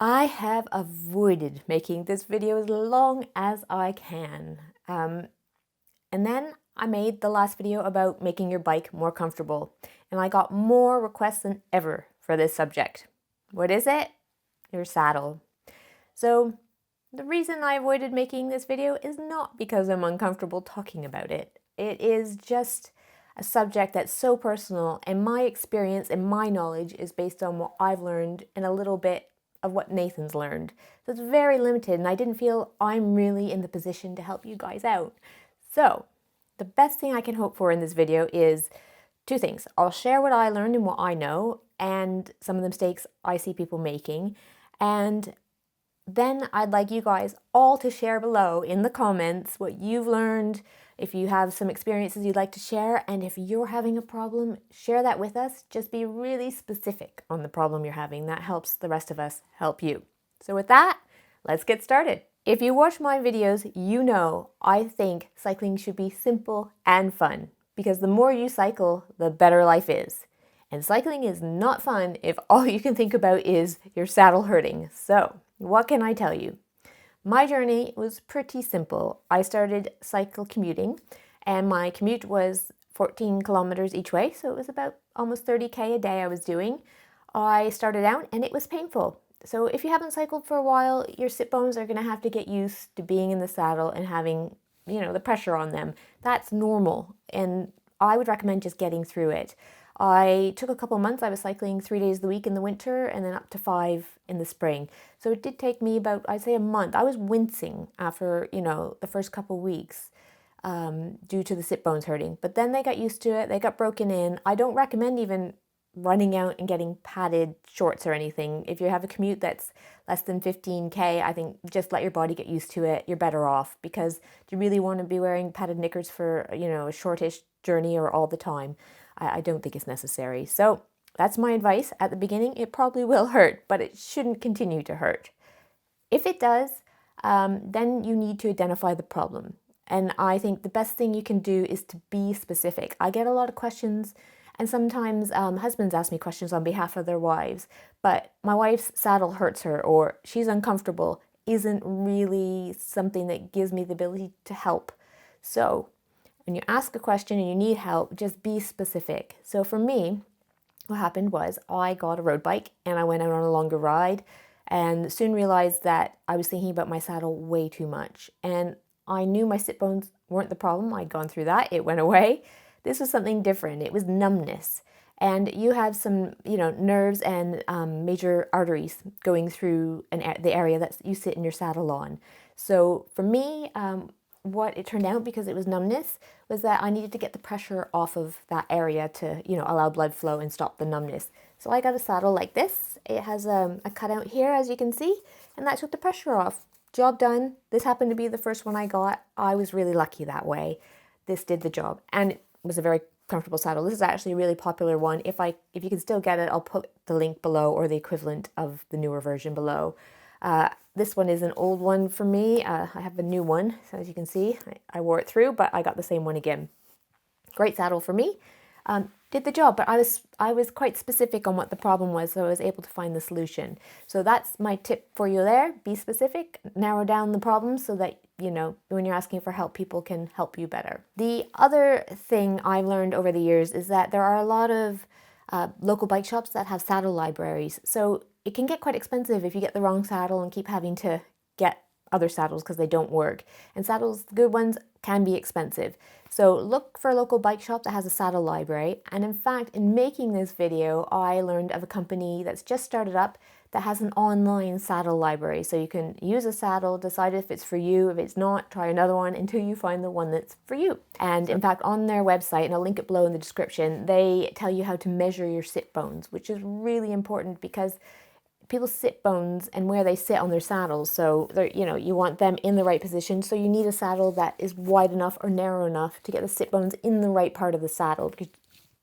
I have avoided making this video as long as I can. And then I made the last video about making your bike more comfortable, and I got more requests than ever for this subject. What is it? Your saddle. So the reason I avoided making this video is not because I'm uncomfortable talking about it. It is just a subject that's so personal, and my experience and my knowledge is based on what I've learned and a little bit of what Nathan's learned. So it's very limited, and I didn't feel I'm really in the position to help you guys out. So the best thing I can hope for in this video is two things. I'll share what I learned and what I know, and some of the mistakes I see people making. And then I'd like you guys all to share below in the comments what you've learned, if you have some experiences you'd like to share, and if you're having a problem, share that with us. Just be really specific on the problem you're having. That helps the rest of us help you. So with that, let's get started. If you watch my videos, you know I think cycling should be simple and fun, because the more you cycle, the better life is. And cycling is not fun if all you can think about is your saddle hurting. So what can I tell you? My journey was pretty simple. I started cycle commuting, and my commute was 14 kilometers each way, so it was about almost 30K a day I was doing. I started out and it was painful. So if you haven't cycled for a while, your sit bones are going to have to get used to being in the saddle and having, the pressure on them. That's normal, and I would recommend just getting through it. I took a couple months. I was cycling 3 days a week in the winter and then up to 5 in the spring. So it did take me about, I'd say, a month. I was wincing after, the first couple weeks due to the sit bones hurting. But then they got used to it. They got broken in. I don't recommend even running out and getting padded shorts or anything. If you have a commute that's less than 15K, I think just let your body get used to it. You're better off, because do you really want to be wearing padded knickers for, a shortish journey or all the time? I don't think it's necessary. So that's my advice. At the beginning, it probably will hurt, but it shouldn't continue to hurt. If it does, then you need to identify the problem. And I think the best thing you can do is to be specific. I get a lot of questions, and sometimes husbands ask me questions on behalf of their wives, but my wife's saddle hurts her or she's uncomfortable isn't really something that gives me the ability to help. So when you ask a question and you need help, just be specific. So for me, what happened was I got a road bike and I went out on a longer ride, and soon realized that I was thinking about my saddle way too much. And I knew my sit bones weren't the problem. I'd gone through that. It went away. This was something different. It was numbness. And you have some, nerves and major arteries going through the area that you sit in your saddle on. So for me, what it turned out, because it was numbness, was that I needed to get the pressure off of that area to, allow blood flow and stop the numbness. So I got a saddle like this. It has a cutout here, as you can see, and that took the pressure off. Job done. This happened to be the first one I got. I was really lucky that way. This did the job, and it was a very comfortable saddle. This is actually a really popular one. If you can still get it, I'll put the link below, or the equivalent of the newer version below. This one is an old one for me. I have a new one, so as you can see, I wore it through, but I got the same one again. Great saddle for me. Did the job, but I was quite specific on what the problem was, so I was able to find the solution. So that's my tip for you there. Be specific, narrow down the problem so that, when you're asking for help, people can help you better. The other thing I've learned over the years is that there are a lot of local bike shops that have saddle libraries. So it can get quite expensive if you get the wrong saddle and keep having to get other saddles because they don't work. And saddles, the good ones, can be expensive. So look for a local bike shop that has a saddle library. And in fact, in making this video, I learned of a company that's just started up that has an online saddle library. So you can use a saddle, decide if it's for you. If it's not, try another one until you find the one that's for you. And in fact, on their website, and I'll link it below in the description, they tell you how to measure your sit bones, which is really important because people's sit bones and where they sit on their saddles. So they're, you want them in the right position. So you need a saddle that is wide enough or narrow enough to get the sit bones in the right part of the saddle, because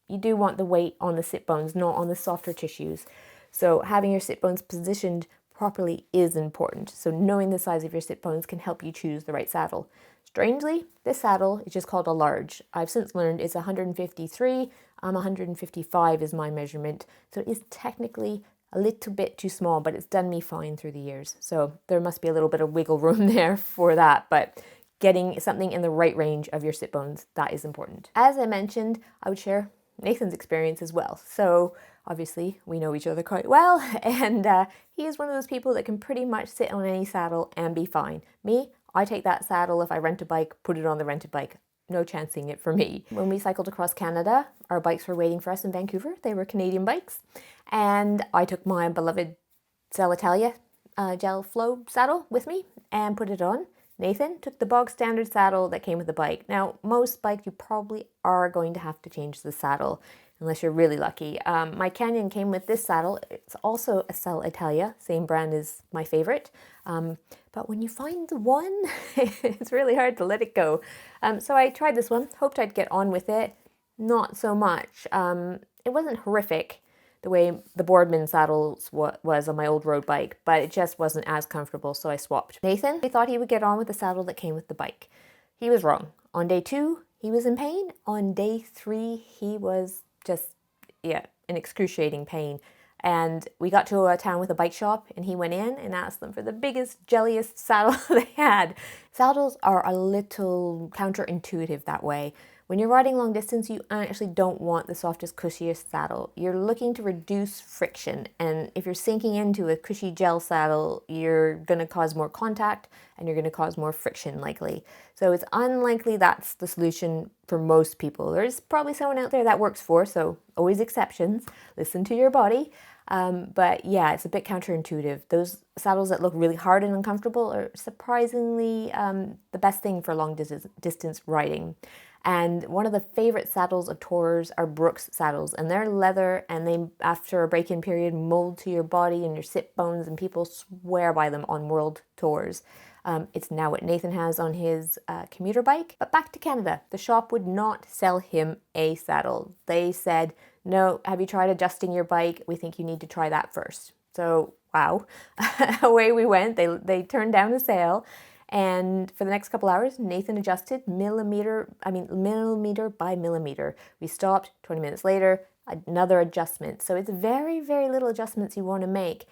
you do want the weight on the sit bones, not on the softer tissues. So having your sit bones positioned properly is important. So knowing the size of your sit bones can help you choose the right saddle. Strangely, this saddle is just called a large. I've since learned it's 153. 155 is my measurement. So it is technically a little bit too small, but it's done me fine through the years. So there must be a little bit of wiggle room there for that, but getting something in the right range of your sit bones, that is important. As I mentioned, I would share Nathan's experience as well. So obviously we know each other quite well, and he is one of those people that can pretty much sit on any saddle and be fine. Me, I take that saddle if I rent a bike, put it on the rented bike. No chancing it for me. When we cycled across Canada, our bikes were waiting for us in Vancouver. They were Canadian bikes. And I took my beloved Italia gel flow saddle with me and put it on. Nathan took the bog standard saddle that came with the bike. Now, most bikes you probably are going to have to change the saddle unless you're really lucky. My Canyon came with this saddle. It's also a Italia, same brand as my favorite. But when you find one, it's really hard to let it go. So I tried this one, hoped I'd get on with it. Not so much. It wasn't horrific the way the Boardman saddles was on my old road bike, but it just wasn't as comfortable, so I swapped. Nathan, I thought he would get on with the saddle that came with the bike. He was wrong. On day 2, he was in pain. On day 3, he was just, in excruciating pain. And we got to a town with a bike shop, and he went in and asked them for the biggest, jelliest saddle they had. Saddles are a little counterintuitive that way. When you're riding long distance, you actually don't want the softest, cushiest saddle. You're looking to reduce friction, and if you're sinking into a cushy gel saddle, you're going to cause more contact and you're going to cause more friction likely. So it's unlikely that's the solution for most people. There's probably someone out there that works for, so always exceptions. Listen to your body. But yeah, it's a bit counterintuitive. Those saddles that look really hard and uncomfortable are surprisingly the best thing for long distance riding. And one of the favorite saddles of tourers are Brooks saddles, and they're leather, and they, after a break-in period, mold to your body and your sit bones, and people swear by them on world tours. It's now what Nathan has on his commuter bike. But back to Canada, the shop would not sell him a saddle. They said, no, have you tried adjusting your bike? We think you need to try that first. So, wow, away we went. They turned down the sale. And for the next couple hours, Nathan adjusted millimeter by millimeter. We stopped, 20 minutes later, another adjustment. So it's very, very little adjustments you want to make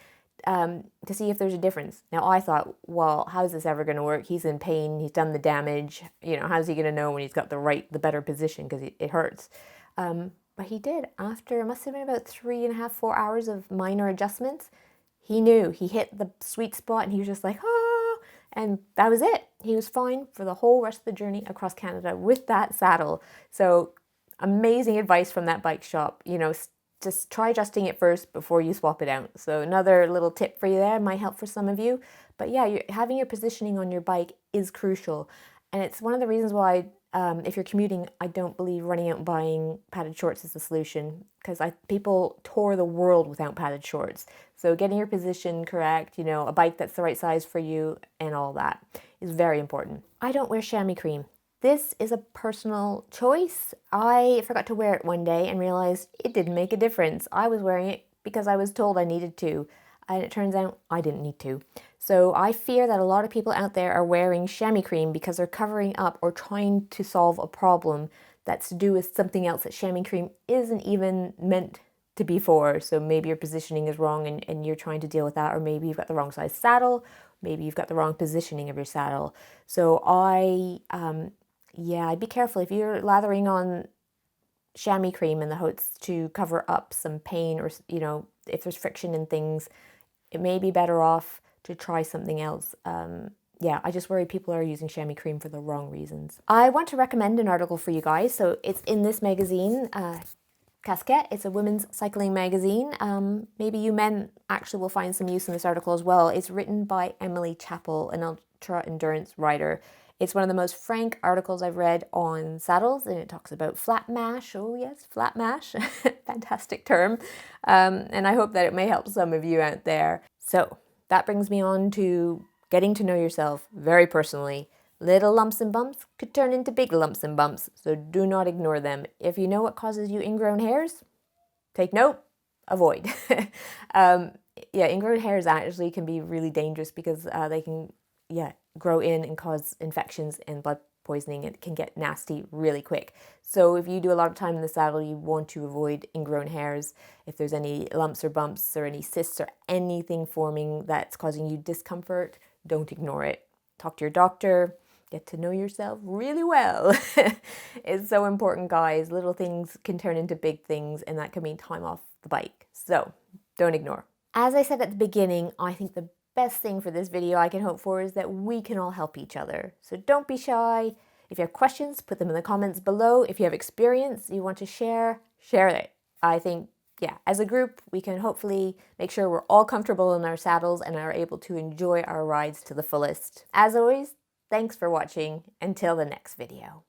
to see if there's a difference. Now I thought, well, how's this ever going to work? He's in pain, he's done the damage. How's he going to know when he's got the better position, because it hurts. But he did. After, it must have been about 3.5, 4 hours of minor adjustments, he knew. He hit the sweet spot and he was just like, and that was it. He was fine for the whole rest of the journey across Canada with that saddle. So amazing advice from that bike shop. Just try adjusting it first before you swap it out. So another little tip for you there, might help for some of you. But yeah, having your positioning on your bike is crucial. And it's one of the reasons why, if you're commuting, I don't believe running out and buying padded shorts is the solution, because people tour the world without padded shorts. So getting your position correct, a bike that's the right size for you and all that is very important. I don't wear chamois cream. This is a personal choice. I forgot to wear it one day and realized it didn't make a difference. I was wearing it because I was told I needed to, and it turns out I didn't need to. So I fear that a lot of people out there are wearing chamois cream because they're covering up or trying to solve a problem that's to do with something else that chamois cream isn't even meant to be for. So maybe your positioning is wrong and you're trying to deal with that, or maybe you've got the wrong size saddle, maybe you've got the wrong positioning of your saddle. So I'd be careful if you're lathering on chamois cream in the hopes to cover up some pain, or if there's friction and things, it may be better off to try something else. I just worry people are using chamois cream for the wrong reasons. I want to recommend an article for you guys. So it's in this magazine, Casquette. It's a women's cycling magazine. Maybe you men actually will find some use in this article as well. It's written by Emily Chappell, an ultra endurance rider. It's one of the most frank articles I've read on saddles, and it talks about flat mash. Oh yes, flat mash. Fantastic term. And I hope that it may help some of you out there. So that brings me on to getting to know yourself very personally. Little lumps and bumps could turn into big lumps and bumps, so do not ignore them. If you know what causes you ingrown hairs, take note, avoid. Ingrown hairs actually can be really dangerous because they can grow in and cause infections and blood poisoning. It can get nasty really quick. So if you do a lot of time in the saddle, you want to avoid ingrown hairs. If there's any lumps or bumps or any cysts or anything forming that's causing you discomfort, don't ignore it. Talk to your doctor. Get to know yourself really well. It's so important, guys. Little things can turn into big things, and that can mean time off the bike. So don't ignore. As I said at the beginning, I think the best thing for this video I can hope for is that we can all help each other. So don't be shy. If you have questions, put them in the comments below. If you have experience you want to share, share it. I think, yeah, as a group, we can hopefully make sure we're all comfortable in our saddles and are able to enjoy our rides to the fullest. As always, thanks for watching. Until the next video.